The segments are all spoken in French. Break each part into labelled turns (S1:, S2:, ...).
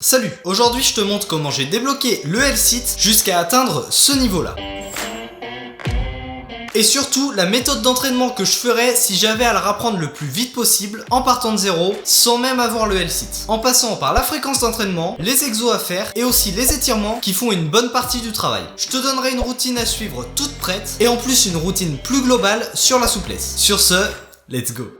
S1: Salut, aujourd'hui je te montre comment j'ai débloqué le L-Sit jusqu'à atteindre ce niveau-là. Et surtout, la méthode d'entraînement que je ferais si j'avais à le rapprendre le plus vite possible, en partant de zéro, sans même avoir le L-Sit. En passant par la fréquence d'entraînement, les exos à faire, et aussi les étirements qui font une bonne partie du travail. Je te donnerai une routine à suivre toute prête, et en plus une routine plus globale sur la souplesse. Sur ce, let's go!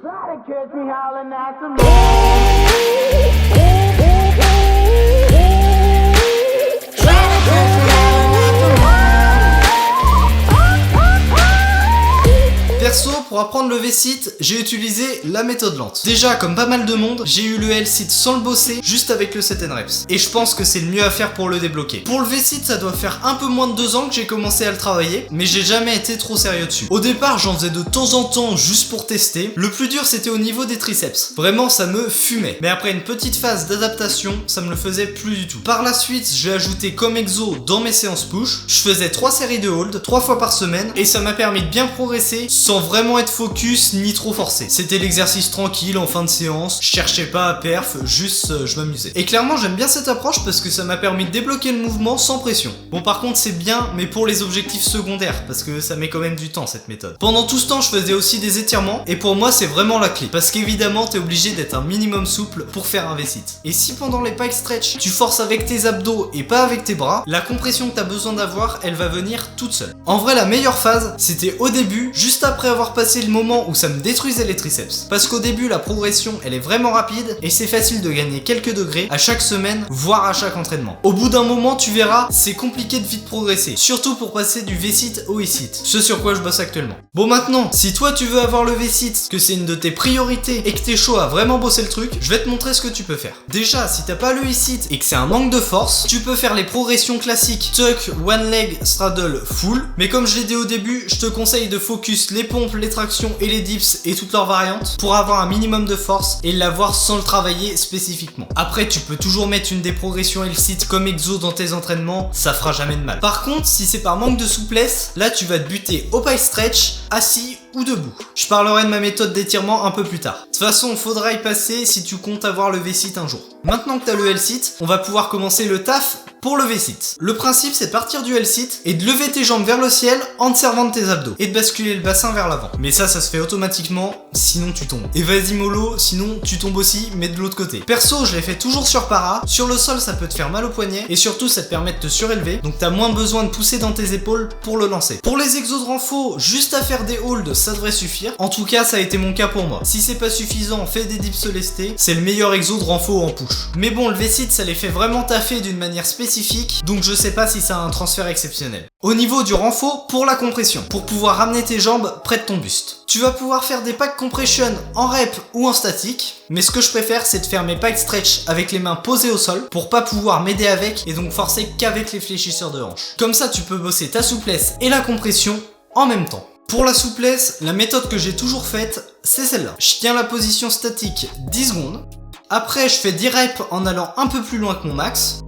S1: Perso, pour apprendre le V-Sit, j'ai utilisé la méthode lente. Déjà, comme pas mal de monde, j'ai eu le L-Sit sans le bosser, juste avec le set and reps. Et je pense que c'est le mieux à faire pour le débloquer. Pour le V-Sit, ça doit faire un peu moins de 2 ans que j'ai commencé à le travailler, mais j'ai jamais été trop sérieux dessus. Au départ, j'en faisais de temps en temps juste pour tester. Le plus dur, c'était au niveau des triceps. Vraiment, ça me fumait. Mais après une petite phase d'adaptation, ça me le faisait plus du tout. Par la suite, j'ai ajouté comme exo dans mes séances push. Je faisais 3 séries de hold, 3 fois par semaine, et ça m'a permis de bien progresser sans vraiment être focus ni trop forcé. C'était l'exercice tranquille en fin de séance, je cherchais pas à perf, juste je m'amusais. Et clairement j'aime bien cette approche parce que ça m'a permis de débloquer le mouvement sans pression. Bon par contre c'est bien mais pour les objectifs secondaires parce que ça met quand même du temps cette méthode. Pendant tout ce temps je faisais aussi des étirements et pour moi c'est vraiment la clé parce qu'évidemment t'es obligé d'être un minimum souple pour faire un V-Sit. Et si pendant les pike stretch tu forces avec tes abdos et pas avec tes bras, la compression que t'as besoin d'avoir elle va venir toute seule. En vrai la meilleure phase c'était au début, juste après avoir passé le moment où ça me détruisait les triceps. Parce qu'au début la progression elle est vraiment rapide et c'est facile de gagner quelques degrés à chaque semaine, voire à chaque entraînement. Au bout d'un moment tu verras, c'est compliqué de vite progresser, surtout pour passer du V-Sit au E-Sit, ce sur quoi je bosse actuellement. Bon maintenant, si toi tu veux avoir le V-Sit, que c'est une de tes priorités et que t'es chaud à vraiment bosser le truc, je vais te montrer ce que tu peux faire. Déjà, si t'as pas le E-Sit et que c'est un manque de force, tu peux faire les progressions classiques tuck, one leg, straddle, full, mais comme je l'ai dit au début, je te conseille de focus les pompes, les tractions et les dips et toutes leurs variantes pour avoir un minimum de force et l'avoir sans le travailler spécifiquement. Après tu peux toujours mettre une des progressions L-Sit comme exo dans tes entraînements, ça fera jamais de mal. Par contre si c'est par manque de souplesse, là tu vas te buter au pike stretch, assis ou debout. Je parlerai de ma méthode d'étirement un peu plus tard. De toute façon faudra y passer si tu comptes avoir le V-Sit un jour. Maintenant que tu as le L-Sit, on va pouvoir commencer le taf pour le V-Sit. Le principe c'est de partir du L-Sit et de lever tes jambes vers le ciel en te servant de tes abdos et de basculer le bassin vers l'avant. Mais ça se fait automatiquement, sinon tu tombes. Et vas-y mollo, sinon tu tombes aussi mais de l'autre côté. Perso je l'ai fait toujours sur para, sur le sol ça peut te faire mal au poignet et surtout ça te permet de te surélever, donc t'as moins besoin de pousser dans tes épaules pour le lancer. Pour les exos de renfo, juste à faire des holds ça devrait suffire. En tout cas ça a été mon cas pour moi. Si c'est pas suffisant, fais des dips lestés, c'est le meilleur exo de renfo en push. Mais bon le V-Sit ça les fait vraiment taffer d'une manière spécifique, donc je sais pas si ça a un transfert exceptionnel. Au niveau du renfo, pour la compression, pour pouvoir ramener tes jambes près de ton buste. Tu vas pouvoir faire des pec compression en rep ou en statique, mais ce que je préfère c'est de faire mes pec stretch avec les mains posées au sol pour pas pouvoir m'aider avec et donc forcer qu'avec les fléchisseurs de hanches. Comme ça tu peux bosser ta souplesse et la compression en même temps. Pour la souplesse, la méthode que j'ai toujours faite, c'est celle-là. Je tiens la position statique 10 secondes. Après, je fais 10 reps en allant un peu plus loin que mon max.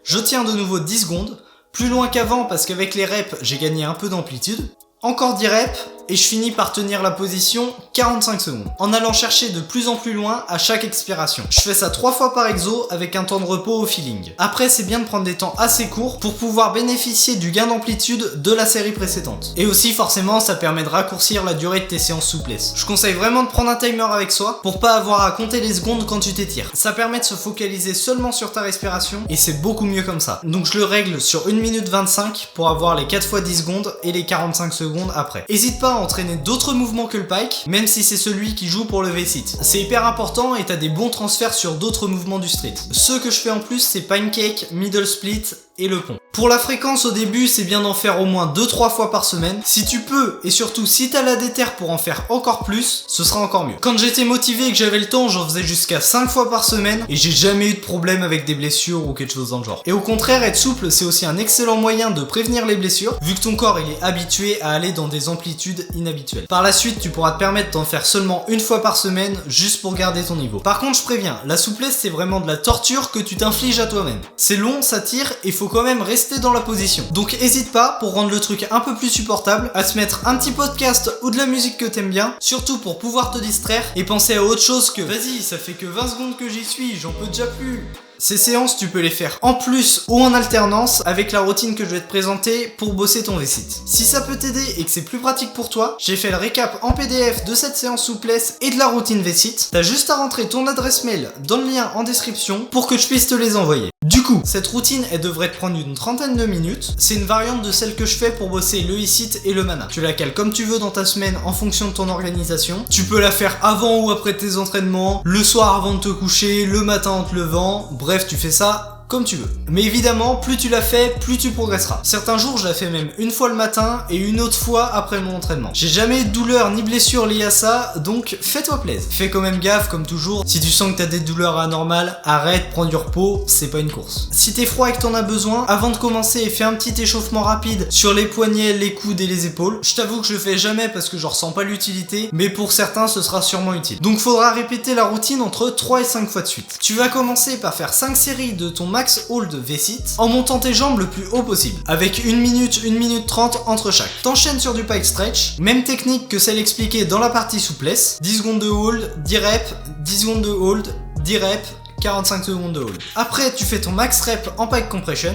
S1: Je tiens de nouveau 10 secondes. Plus loin qu'avant parce qu'avec les reps, j'ai gagné un peu d'amplitude. Encore 10 reps et je finis par tenir la position 45 secondes en allant chercher de plus en plus loin à chaque expiration. Je fais ça 3 fois par exo avec un temps de repos au feeling. Après c'est bien de prendre des temps assez courts pour pouvoir bénéficier du gain d'amplitude de la série précédente. Et aussi forcément ça permet de raccourcir la durée de tes séances souplesse. Je conseille vraiment de prendre un timer avec soi pour pas avoir à compter les secondes quand tu t'étires. Ça permet de se focaliser seulement sur ta respiration et c'est beaucoup mieux comme ça. Donc je le règle sur 1 minute 25 pour avoir les 4 fois 10 secondes et les 45 secondes après. Hésite pas à entraîner d'autres mouvements que le pike, même si c'est celui qui joue pour le V-Sit. C'est hyper important et t'as des bons transferts sur d'autres mouvements du street. Ceux que je fais en plus c'est pancake, middle split et le pont. Pour la fréquence au début c'est bien d'en faire au moins 2-3 fois par semaine. Si tu peux et surtout si t'as la déterre pour en faire encore plus, ce sera encore mieux. Quand j'étais motivé et que j'avais le temps, j'en faisais jusqu'à 5 fois par semaine et j'ai jamais eu de problème avec des blessures ou quelque chose dans le genre. Et au contraire être souple c'est aussi un excellent moyen de prévenir les blessures vu que ton corps il est habitué à aller dans des amplitudes inhabituelles. Par la suite tu pourras te permettre d'en faire seulement 1 fois par semaine juste pour garder ton niveau. Par contre je préviens, la souplesse c'est vraiment de la torture que tu t'infliges à toi-même. C'est long, ça tire et faut quand même rester dans la position. Donc hésite pas pour rendre le truc un peu plus supportable à te mettre un petit podcast ou de la musique que t'aimes bien, surtout pour pouvoir te distraire et penser à autre chose que vas-y ça fait que 20 secondes que j'y suis, j'en peux déjà plus. Ces séances, tu peux les faire en plus ou en alternance avec la routine que je vais te présenter pour bosser ton V-Sit. Si ça peut t'aider et que c'est plus pratique pour toi, j'ai fait le récap en PDF de cette séance souplesse et de la routine V-Sit. T'as juste à rentrer ton adresse mail dans le lien en description pour que je puisse te les envoyer. Du coup, cette routine, elle devrait te prendre une trentaine de minutes. C'est une variante de celle que je fais pour bosser le e-sit et le mana. Tu la cales comme tu veux dans ta semaine en fonction de ton organisation. Tu peux la faire avant ou après tes entraînements, le soir avant de te coucher, le matin en te levant. Bref, tu fais ça comme tu veux. Mais évidemment, plus tu la fais, plus tu progresseras. Certains jours, je la fais même une fois le matin et une autre fois après mon entraînement. J'ai jamais eu de douleur ni blessure liées à ça, donc fais-toi plaisir. Fais quand même gaffe, comme toujours. Si tu sens que t'as des douleurs anormales, arrête, prends du repos, c'est pas une course. Si t'es froid et que t'en as besoin, avant de commencer, fais un petit échauffement rapide sur les poignets, les coudes et les épaules. Je t'avoue que je le fais jamais parce que j'en ressens pas l'utilité, mais pour certains, ce sera sûrement utile. Donc faudra répéter la routine entre 3 et 5 fois de suite. Tu vas commencer par faire 5 séries de ton max hold V-Sit en montant tes jambes le plus haut possible, avec 1 minute 30 entre chaque. T'enchaînes sur du pike stretch, même technique que celle expliquée dans la partie souplesse, 10 secondes de hold, 10 reps, 10 secondes de hold, 10 reps, 45 secondes de hold. Après, tu fais ton max rep en pike compression.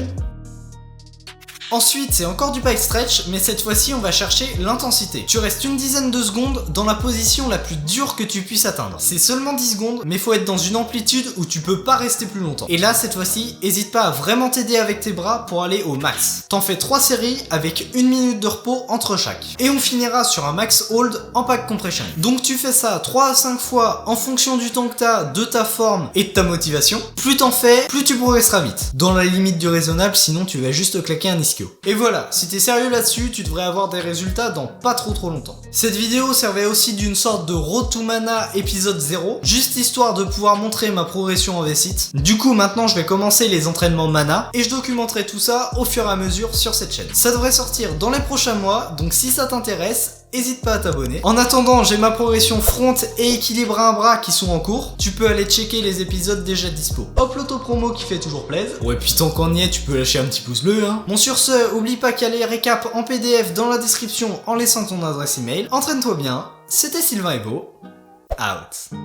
S1: Ensuite, c'est encore du pike stretch, mais cette fois-ci, on va chercher l'intensité. Tu restes une dizaine de secondes dans la position la plus dure que tu puisses atteindre. C'est seulement 10 secondes, mais faut être dans une amplitude où tu peux pas rester plus longtemps. Et là, cette fois-ci, hésite pas à vraiment t'aider avec tes bras pour aller au max. T'en fais 3 séries avec 1 minute de repos entre chaque. Et on finira sur un max hold en pike compression. Donc tu fais ça 3 à 5 fois en fonction du temps que t'as, de ta forme et de ta motivation. Plus t'en fais, plus tu progresseras vite. Dans la limite du raisonnable, sinon tu vas juste claquer un ischio. Et voilà, si t'es sérieux là-dessus, tu devrais avoir des résultats dans pas trop longtemps. Cette vidéo servait aussi d'une sorte de Road to Mana épisode 0, juste histoire de pouvoir montrer ma progression en V-Sit. Du coup, maintenant je vais commencer les entraînements mana, et je documenterai tout ça au fur et à mesure sur cette chaîne. Ça devrait sortir dans les prochains mois, donc si ça t'intéresse, hésite pas à t'abonner. En attendant, j'ai ma progression front et équilibre à un bras qui sont en cours. Tu peux aller checker les épisodes déjà dispo. Hop, l'auto-promo qui fait toujours plaisir. Ouais, puis tant qu'on y est, tu peux lâcher un petit pouce bleu, hein. Bon, sur ce, oublie pas qu'il y a les récaps en PDF dans la description en laissant ton adresse email. Entraîne-toi bien. C'était Sylvain Evo. Out.